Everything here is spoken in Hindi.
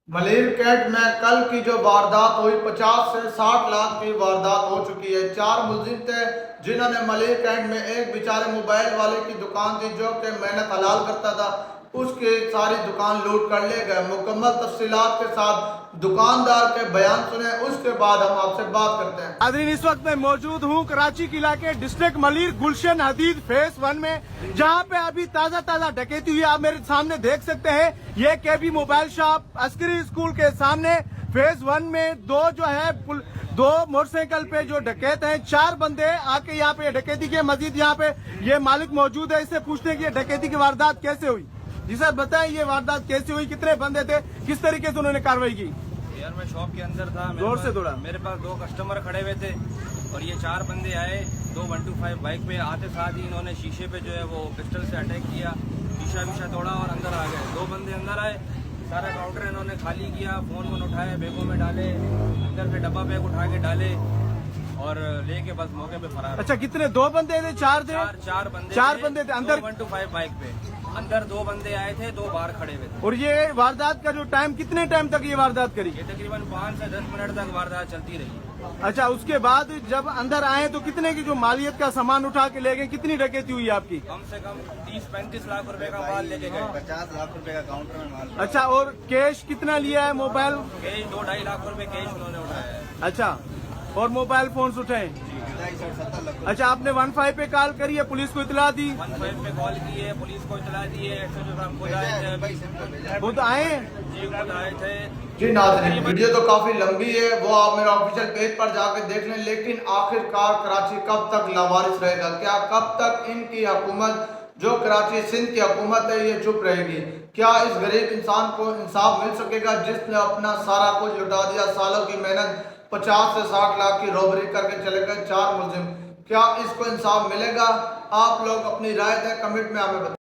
मलिर कैंट में कल की जो वारदात हुई 50 से 60 लाख की वारदात हो चुकी है। 4 मुलजिम थे जिन्होंने मलिर कैंट में एक बेचारे मोबाइल वाले की दुकान थी जो कि मेहनत हलाल करता था, उसकी सारी दुकान लूट कर ले गए। मुकम्मल तफसीलात के साथ दुकानदार के बयान सुने, उसके बाद हम आपसे बात करते हैं। नाज़रीन, इस वक्त मैं मौजूद हूँ कराची के इलाके डिस्ट्रिक्ट मलिर गुलशन हदीद फेस 1 में, जहाँ पे अभी ताज़ा डकैती हुई। आप मेरे सामने देख सकते हैं, ये केबी मोबाइल शॉप अस्करी स्कूल के सामने फेज 1 में दो मोटरसाइकिल पे जो डकैत हैं, 4 बंदे आके यहाँ पे डकैती के। मजीद यहाँ पे ये मालिक मौजूद है, इससे पूछते हैं कि ये डकैती की वारदात कैसे हुई। जी सर बताएं, ये वारदात कैसे हुई, कितने बंदे थे, किस तरीके से उन्होंने कार्रवाई की? यार मैं शॉप के अंदर था, जोर से थोड़ा। मेरे पास 2 कस्टमर खड़े हुए थे और ये 4 बंदे आए, 2 125 बाइक पे आते साथ ही इन्होंने शीशे पे जो है वो पिस्टल से अटैक किया, शीशा तोड़ा और अंदर आ गए। 2 बंदे अंदर आए, सारा काउंटर इन्होंने खाली किया, फोन उठाए, बैगों में डाले, अंदर से डब्बा बैग उठा के डाले और लेके बस मौके पे फरार। अच्छा, कितने? 2 बंदे थे? 4 थे? चार बंदे थे अंदर। 125 बाइक पे अंदर 2 बंदे आए थे, 2 बाहर खड़े हुए थे। और ये वारदात का जो टाइम, कितने टाइम तक ये वारदात करी? ये तकरीबन 5 से 10 मिनट तक वारदात चलती रही। अच्छा, उसके बाद जब अंदर आए तो कितने की जो मालियत का सामान उठा के ले गए? कितनी डकैती हुई आपकी? कम से कम 30-35 लाख रुपए का माल लेके गए। 50 लाख रुपए का काउंटर में माल। अच्छा, और कैश कितना लिया है? मोबाइल कैश 2-2.5 लाख रुपए कैश उन्होंने उठाया है। अच्छा, और मोबाइल फोन उठाए? 70 लाख। अच्छा, आपने 15 पे कॉल करी है, पुलिस को इतला दी? 15 पे कॉल की है, पुलिस को इतला दी है। हम खुद आए थे अभी। खुद आए? जी खुद आए थे। जी नाज़रीन, वीडियो तो काफी लंबी है, वो आप मेरा ऑफिशियल पेज पर जाकर देख लें। लेकिन आखिरकार कराची कब तक लावारिस रहेगा? क्या कब तक इनकी हुकूमत, जो कराची सिंध की हुकूमत है, ये चुप रहेगी? क्या इस गरीब इंसान को इंसाफ मिल सकेगा जिसने अपना सारा कुछ लुटा दिया? सालों की मेहनत, 50 से 60 लाख की रॉबरी करके चले गए 4 मुलजिम। क्या इसको इंसाफ मिलेगा? आप लोग अपनी राय दें, कमेंट में हमें बताएं।